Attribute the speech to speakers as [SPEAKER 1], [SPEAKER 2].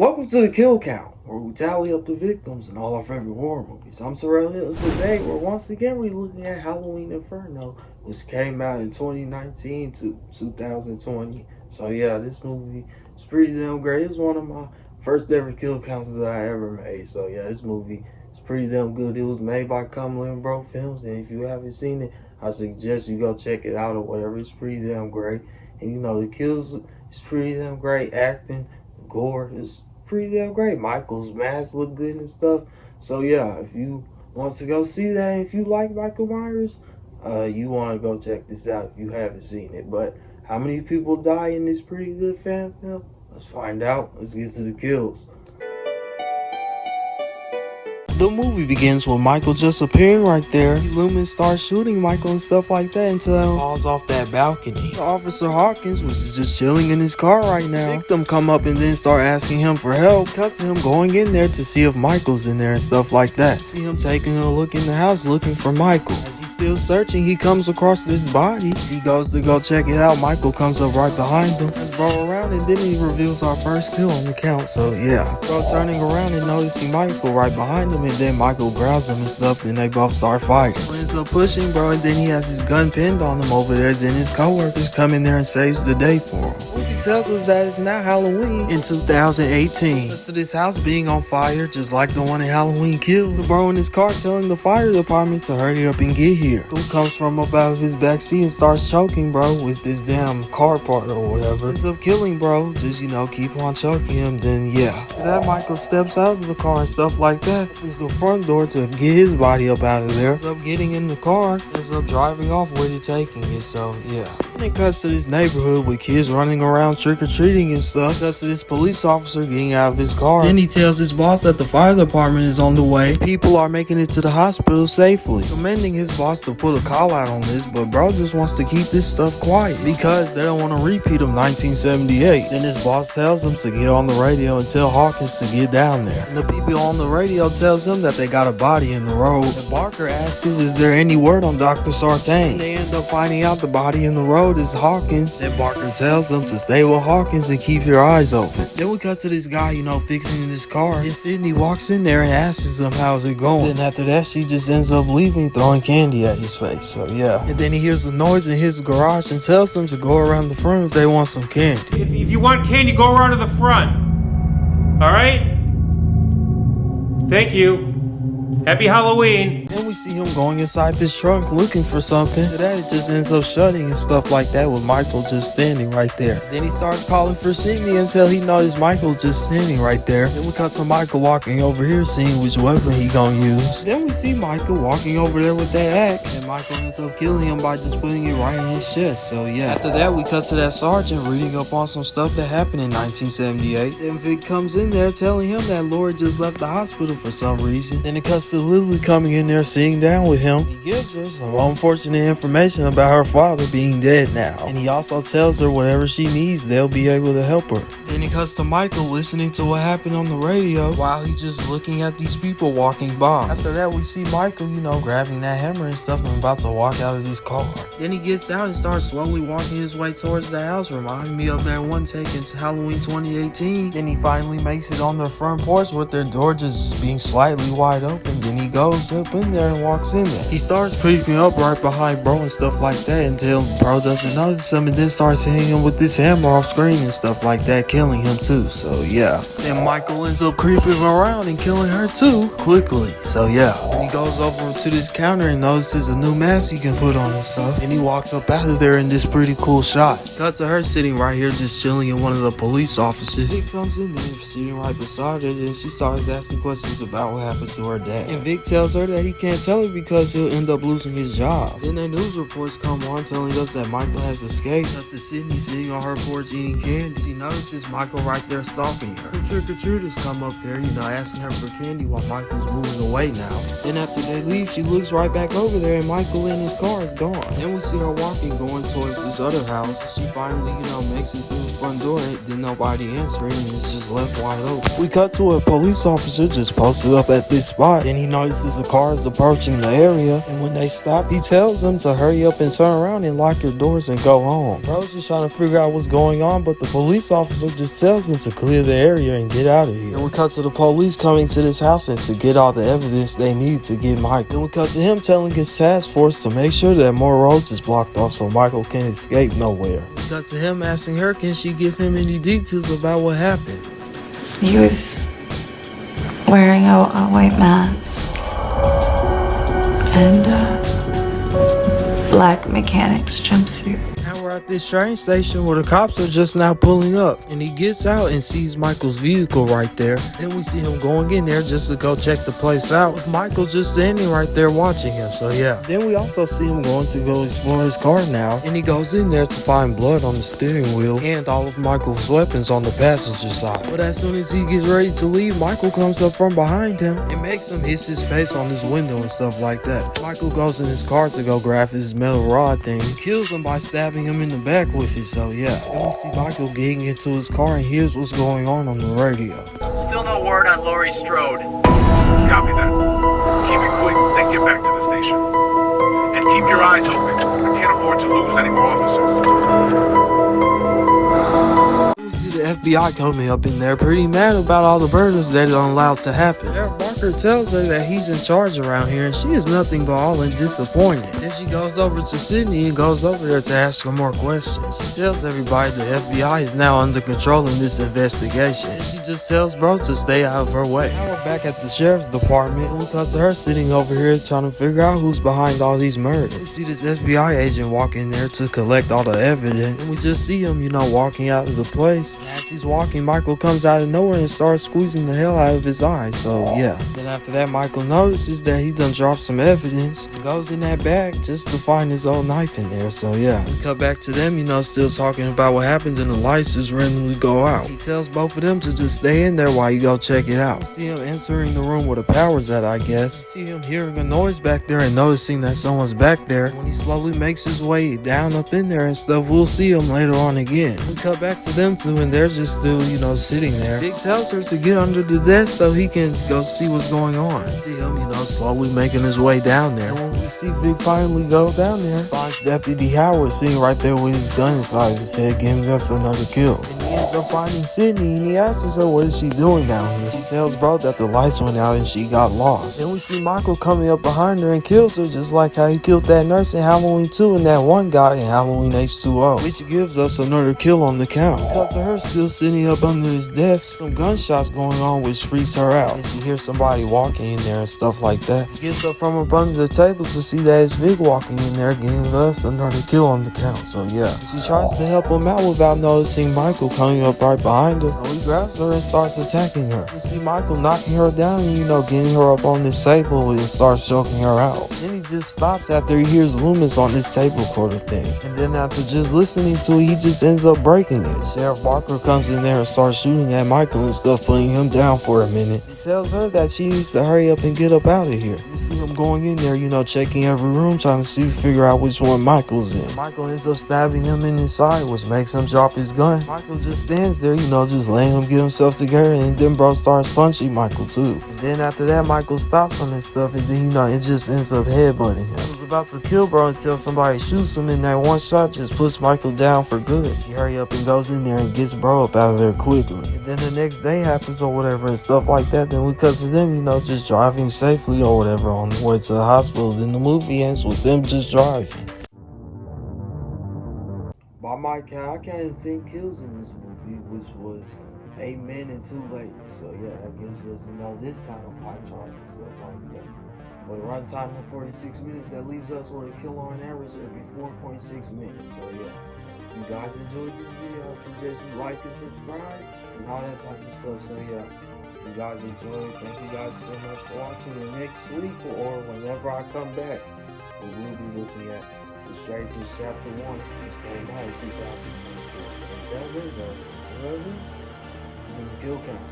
[SPEAKER 1] Welcome to the Kill Count, where we tally up the victims in all our favorite horror movies. I'm Sorrel Hill. Today, we're once again relooking at Halloween Inferno, which came out in 2019 to 2020. So yeah, this movie is pretty damn great. It's one of my first ever kill counts that I ever made. So yeah, this movie is pretty damn good. It was made by Cumberland Bro Films, and if you haven't seen it, I suggest you go check it out or whatever. It's pretty damn great. And you know, the kills is pretty damn great. Acting, gore is pretty damn great. Michael's mask look good and stuff. So yeah, if you want to go see that, if you like Michael Myers, you want to go check this out if you haven't seen it. But how many people die in this pretty good fan film? Let's find out. Let's get to the kills. The movie begins with Michael just appearing right there. Loomis starts shooting Michael and stuff like that until he falls off that balcony. Officer Hawkins was just chilling in his car right now. Victim come up and then start asking him for help. Cuts to him going in there to see if Michael's in there and stuff like that. See him taking a look in the house looking for Michael. As he's still searching, he comes across this body. He goes to go check it out. Michael comes up right behind him. Let's roll around and then he reveals our first kill on the count. So yeah, bro turning around and noticing Michael right behind him, and then Michael grabs him and stuff, and they both start fighting. He ends up pushing, bro, and then he has his gun pinned on him over there. Then his co-workers come in there and saves the day for him. The movie tells us that it's now Halloween in 2018. So this house being on fire, just like the one in Halloween Kills. The bro in his car telling the fire department to hurry up and get here. Who comes from up out of his backseat and starts choking, bro, with this damn car part or whatever. Ends up killing, bro. Just, you know, keep on choking him. Then yeah. After that, Michael steps out of the car and stuff like that. Opens the front door to get his body up out of there. Ends up getting in the car. Ends up driving off where he's taking it. So yeah. And it cuts to this neighborhood with kids running around trick-or-treating and stuff. Cuts to this police officer getting out of his car. Then he tells his boss that the fire department is on the way. People are making it to the hospital safely. Commending his boss to put a call out on this, but bro just wants to keep this stuff quiet because they don't want to repeat of 1978. Then his boss tells him to get on the radio and tell Hawkins to get down there. And the people on the radio tells him that they got a body in the road. And Barker asks, is there any word on Dr. Sartain? And they end up finding out the body in the road is Hawkins. And Barker tells them to stay with Hawkins and keep your eyes open. Then we cut to this guy, you know, fixing his car. And Sydney walks in there and asks him how's it going. Then after that, she just ends up leaving, throwing candy at his face. So yeah. And then he hears a noise in his garage and tells them to go around the front if they want some candy.
[SPEAKER 2] If you want candy, go around to the front. Alright? Thank you. Happy Halloween.
[SPEAKER 1] Then we see him going inside this trunk looking for something. After that, it just ends up shutting and stuff like that with Michael just standing right there. Then he starts calling for Sydney until he notices Michael just standing right there. Then we cut to Michael walking over here seeing which weapon he gonna use. Then we see Michael walking over there with that axe. And Michael ends up killing him by just putting it right in his chest. So yeah. After that, we cut to that sergeant reading up on some stuff that happened in 1978. Then Vic comes in there telling him that Lori just left the hospital for some reason. Then it cuts to Lily coming in there sitting down with him. He gives her some unfortunate information about her father being dead now. And he also tells her whatever she needs, they'll be able to help her. Then it cuts to Michael listening to what happened on the radio while he's just looking at these people walking by. After that, we see Michael, you know, grabbing that hammer and stuff and about to walk out of his car. Then he gets out and starts slowly walking his way towards the house, reminding me of that one taken to Halloween 2018. Then he finally makes it on their front porch with their door just being slightly wide open. Then he goes up in there and walks in there. He starts creeping up right behind bro and stuff like that until bro doesn't notice him and then starts hitting him with this hammer off screen and stuff like that, killing him too. So yeah. Then Michael ends up creeping around and killing her too quickly. So yeah. Then he goes over to this counter and notices a new mask he can put on and stuff. And he walks up out of there in this pretty cool shot. Cut to her sitting right here just chilling in one of the police offices. Vic comes in there sitting right beside her and she starts asking questions about what happened to her dad. And Vic tells her that he can't tell her because he'll end up losing his job. Then the news reports come on telling us that Michael has escaped. That's Sydney sitting on her porch eating candy. She notices Michael right there stalking her. Some trick-or-treaters come up there, you know, asking her for candy while Michael's moving away now. Then after they leave, she looks right back over there and Michael in his car is gone. Then we see her walking going towards this other house. She finally, you know, makes it through the front door. Then nobody answering and it's just left wide open. We cut to a police officer just posted up at this spot. Then he notices the car is approaching the area, and when they stop, he tells them to hurry up and turn around and lock your doors and go home. Bro's just trying to figure out what's going on, but the police officer just tells him to clear the area and get out of here. Then we cut to the police coming to this house and to get all the evidence they need to get Michael. Then we cut to him telling his task force to make sure that more roads is blocked off so Michael can't escape nowhere. We cut to him asking her, can she give him any details about what happened?
[SPEAKER 3] He was wearing a white mask and a black mechanic's jumpsuit.
[SPEAKER 1] Now we're at this train station where the cops are just now pulling up, and he gets out and sees Michael's vehicle right there. Then we see him going in there just to go check the place out, with Michael just standing right there watching him. So yeah. Then we also see him going to go explore his car now, and he goes in there to find blood on the steering wheel and all of Michael's weapons on the passenger side. But as soon as he gets ready to leave, Michael comes up from behind him and makes him hit his face on his window and stuff like that. Michael goes in his car to go grab his metal rod thing, kills him by stabbing him in the back with it. So yeah, then we see Michael getting into his car and hears what's going on the radio.
[SPEAKER 4] Still no word on Laurie Strode. Copy that. Keep it quick, then get back to the station. And keep your eyes open. I can't afford to lose any more officers.
[SPEAKER 1] We see the FBI coming up in there pretty mad about all the murders that are allowed to happen. Sheriff Barker tells her that he's in charge around here and she is nothing but all and disappointed. Then she goes over to Sydney and goes over there to ask her more questions. She tells everybody the FBI is now under control in this investigation, and she just tells bro to stay out of her way. Now we're back at the sheriff's department, and we cut to her sitting over here trying to figure out who's behind all these murders. We see this FBI agent walk in there to collect all the evidence, and we just see him, walking out of the place. And as he's walking, Michael comes out of nowhere and starts squeezing the hell out of his eyes. So yeah. Then after that, Michael notices that he done dropped some evidence and goes in that bag just to find his old knife in there. So yeah, we cut back to them, still talking about what happened, and the lights just randomly go out. He tells both of them to just stay in there while you go check it out. We see him entering the room where the power's at, I guess. We see him hearing a noise back there and noticing that someone's back there. When he slowly makes his way down up in there and stuff, we'll see him later on again. We cut back to them two, and they're just still, sitting there. Vic tells her to get under the desk so he can go see what's going on. We see him, slowly making his way down there. And when we see Vic finally go down there, finds Deputy Howard sitting right there with his gun inside his head, giving us another kill. And he ends up finding Sydney, and he asks her what is she doing down here. She tells bro that the lights went out and she got lost. Then we see Michael coming up behind her and kills her, just like how he killed that nurse in Halloween 2 and that one guy in Halloween H2O, which gives us another kill on the count. Because of her still sitting up under his desk, some gunshots going on, which freaks her out. And she hears somebody walking in there and stuff like that. He gets up from up under the table to see that it's Vic walking in there, giving us another kill on the count. So yeah, she tries to help him out without noticing Michael coming up right behind her. So he grabs her and starts attacking her. We see Michael knocking her down and getting her up on this table and starts choking her out. Then he just stops after he hears Loomis on this tape recorder thing. And then after just listening to it, he just ends up breaking it. Sheriff Barker comes in there and starts shooting at Michael and stuff, putting him down for a minute. He tells her that she needs to hurry up and get up out of here. We see him going in there, checking every room, trying to figure out which one Michael's in. Michael ends up stabbing him in his side, which makes him drop his gun. Michael just stands there, just letting him get himself together, and then bro starts punching Michael too. And then after that, Michael stops on his stuff, and then, it just ends up headbutting him. He was about to kill bro until somebody shoots him, and that one shot just puts Michael down for good. He hurry up and goes in there and gets bro up out of there quickly. And then the next day happens or whatever and stuff like that. Then we cut to them, just driving safely or whatever on the way to the hospital. Then the movie ends with them just driving. By my count, I counted 10 kills in this movie, which was 8 men and 2 ladies. So yeah, that gives us, this kind of pie chart and stuff like that. But runtime of 46 minutes, that leaves us with a kill on average every 4.6 minutes. So yeah, if you guys enjoyed this video, I suggest you like and subscribe and all that type of stuff. So yeah, if you guys enjoyed it, thank you guys so much for watching. And next week or whenever I come back, we will be looking at The Strangers Chapter 1, which came out in 2024. Until then, though, kill count.